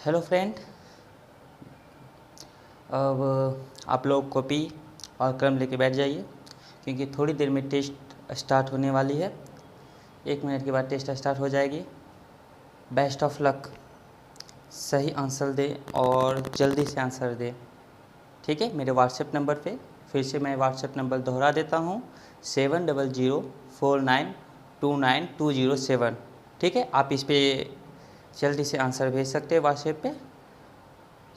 Hello friend. अब आप लोग कॉपी और कलम लेके बैठ जाइए, क्योंकि थोड़ी देर में टेस्ट स्टार्ट होने वाली है। 1 मिनट के बाद टेस्ट स्टार्ट हो जाएगी। Best of luck. सही आंसर दे और जल्दी से आंसर दे, ठीक है। मेरे व्हाट्सएप नंबर पे फिर से मैं व्हाट्सएप नंबर दोहरा देता हूँ, 7004929207। ठीक है, आप इस पर जल्दी से आंसर भेज सकते हैं व्हाट्सएप पे।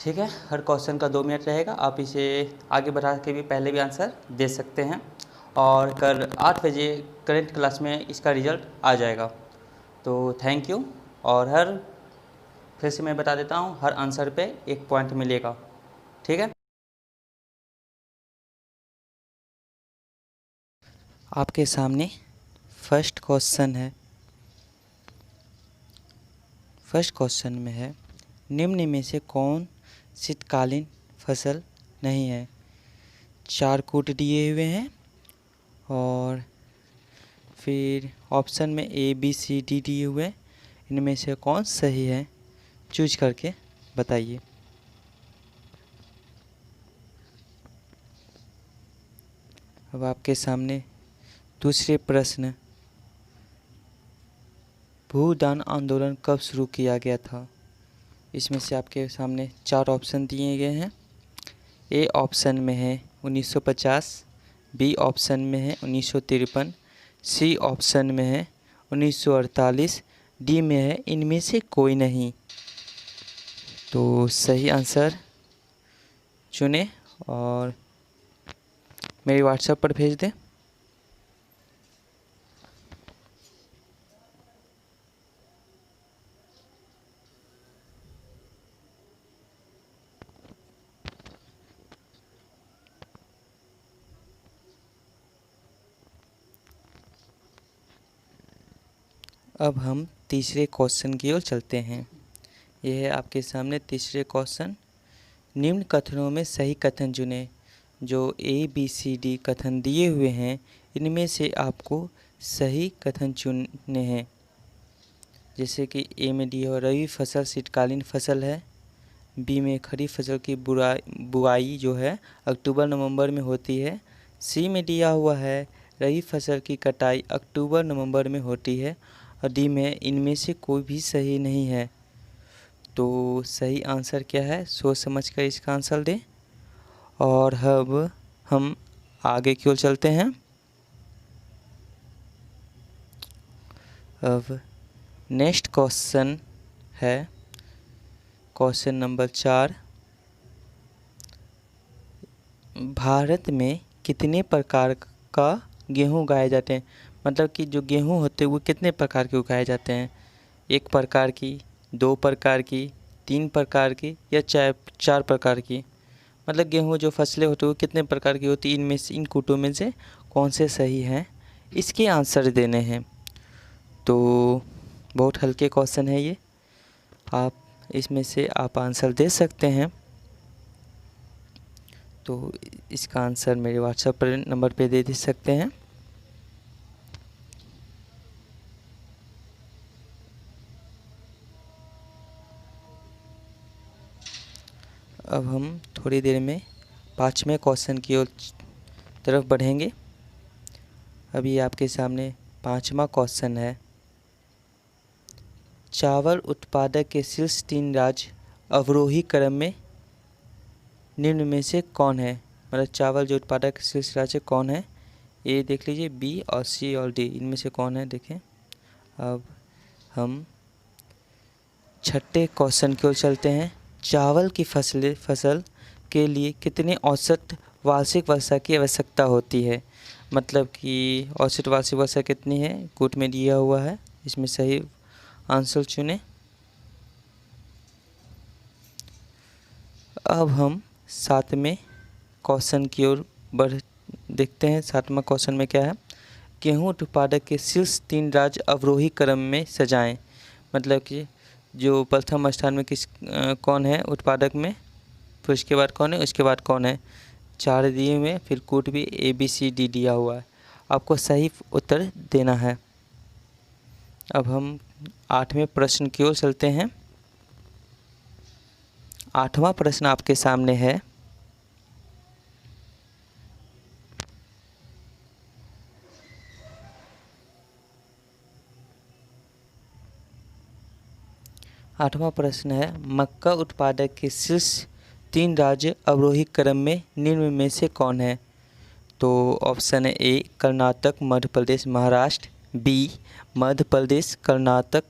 ठीक है, हर क्वेश्चन का 2 मिनट रहेगा। आप इसे आगे बढ़ा के भी पहले भी आंसर दे सकते हैं, और कल 8 बजे करंट क्लास में इसका रिज़ल्ट आ जाएगा। तो थैंक यू। और फिर से मैं बता देता हूँ, हर आंसर पे 1 पॉइंट मिलेगा, ठीक है। आपके सामने फर्स्ट क्वेश्चन है। फर्स्ट क्वेश्चन में है, निम्न में से कौन शीतकालीन फसल नहीं है। 4 कूट दिए हुए हैं और फिर ऑप्शन में ABCD दिए हुए हैं। इनमें से कौन सही है, चूज करके बताइए। अब आपके सामने दूसरे प्रश्न, भूदान आंदोलन कब शुरू किया गया था। इसमें से आपके सामने 4 ऑप्शन दिए गए हैं। ए ऑप्शन में है 1950, बी ऑप्शन में है 1953, सी ऑप्शन में है 1948, डी में है इनमें से कोई नहीं। तो सही आंसर चुने और मेरे व्हाट्सएप पर भेज दें। अब हम तीसरे क्वेश्चन की ओर चलते हैं। यह है आपके सामने तीसरे क्वेश्चन। निम्न कथनों में सही कथन चुनें। जो ABCD कथन दिए हुए हैं, इनमें से आपको सही कथन चुनने हैं। जैसे कि ए में दिया हुआ रबी फसल शीतकालीन फसल है, बी में खरीफ फसल की बुआई जो है अक्टूबर नवंबर में होती है, सी में दिया हुआ है रबी फसल की कटाई अक्टूबर नवंबर में होती है, और डी में इनमें से कोई भी सही नहीं है। तो सही आंसर क्या है, सोच समझ कर इसका आंसर दें। और अब हम आगे की ओर चलते हैं। अब नेक्स्ट क्वेश्चन है क्वेश्चन नंबर 4। भारत में कितने प्रकार का गेहूँ उगाए जाते हैं। मतलब कि जो गेहूँ होते हैं वो कितने प्रकार के उगाए जाते हैं। 1 प्रकार की, 2 प्रकार की, 3 प्रकार की, या 4 प्रकार की। मतलब गेहूँ जो फसलें होती हैं वो कितने प्रकार की होती हैं। इनमें से इन कूटों में से कौन से सही हैं, इसके आंसर देने हैं। तो बहुत हल्के क्वेश्चन है ये, आप इसमें से आप आंसर दे सकते हैं। तो इसका आंसर मेरे व्हाट्सएप पर नंबर पे दे सकते हैं। अब हम थोड़ी देर में 5वें क्वेश्चन की ओर तरफ बढ़ेंगे। अभी आपके सामने 5वां क्वेश्चन है। चावल उत्पादक के शीर्ष 3 राज्य अवरोही क्रम में निम्न में से कौन है। मतलब चावल जो उत्पादक शीर्ष राज्य कौन है, ये देख लीजिए, बी और सी और डी, इनमें से कौन है देखें। अब हम 6ठे क्वेश्चन की ओर चलते हैं। चावल की फसल के लिए कितने औसत वार्षिक वर्षा की आवश्यकता होती है। मतलब कि औसत वार्षिक वर्षा कितनी है, कूट में दिया हुआ है। इसमें सही आंसर चुनें। अब हम 7वें क्वेश्चन की ओर देखते हैं। 7वां क्वेश्चन में क्या है, गेहूँ उत्पादक के शीर्ष 3 राज्य अवरोही क्रम में सजाएं। मतलब कि जो प्रथम स्थान में कौन है उत्पादक में, फिर उसके बाद कौन है, उसके बाद कौन है। 4 दिए हुए, फिर कूट भी ABCD दिया हुआ है। आपको सही उत्तर देना है। अब हम 8वें प्रश्न की ओर चलते हैं। 8वां प्रश्न आपके सामने है, आठवां प्रश्न है, मक्का उत्पादक के शीर्ष 3 राज्य अवरोही क्रम में निम्न में से कौन है? तो ऑप्शन है ए कर्नाटक, मध्य प्रदेश, महाराष्ट्र, बी मध्य प्रदेश, कर्नाटक,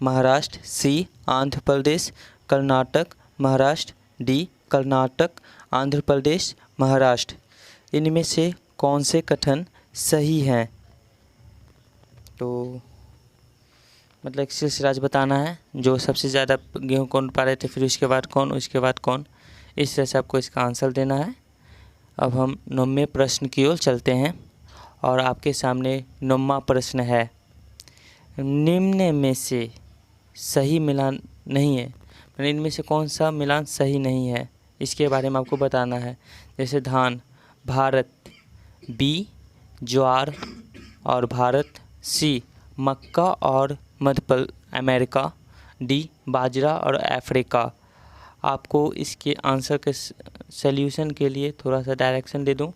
महाराष्ट्र, सी आंध्र प्रदेश, कर्नाटक, महाराष्ट्र, डी कर्नाटक, आंध्र प्रदेश, महाराष्ट्र। इनमें से कौन से कथन सही हैं? तो मतलब एक शीर्ष राज्य बताना है जो सबसे ज़्यादा गेहूँ कौन पा रहे थे, फिर उसके बाद कौन, उसके बाद कौन, इस तरह से आपको इसका आंसर देना है। अब हम 9वें प्रश्न की ओर चलते हैं और आपके सामने 9वां प्रश्न है, निम्न में से सही मिलान नहीं है, मतलब इनमें से कौन सा मिलान सही नहीं है, इसके बारे में आपको बताना है। जैसे धान भारत, बी ज्वार और भारत, सी मक्का और मध्य अमेरिका, डी बाजरा और अफ्रीका। आपको इसके आंसर के सल्यूशन के लिए थोड़ा सा डायरेक्शन दे दूं।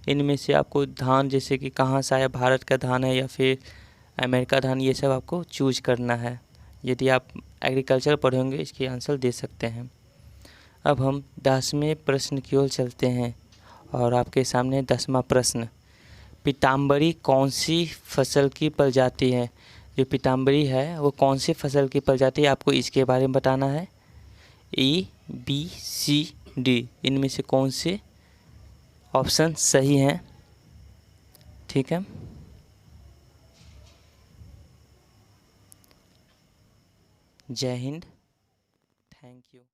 इनमें से आपको धान जैसे कि कहाँ से आया, भारत का धान है या फिर अमेरिका धान, ये सब आपको चूज करना है। यदि आप एग्रीकल्चर पढ़े होंगे इसके आंसर दे सकते हैं। अब हम 10वें प्रश्न की ओर चलते हैं और आपके सामने 10वां प्रश्न, पीताम्बरी कौन सी फसल की प्रजाति है? जो पीताम्बरी है वो कौन सी फसल की प्रजाति है, आपको इसके बारे में बताना है। ए बी सी डी, इनमें से कौन से ऑप्शन सही हैं? ठीक है, जय हिंद, थैंक यू।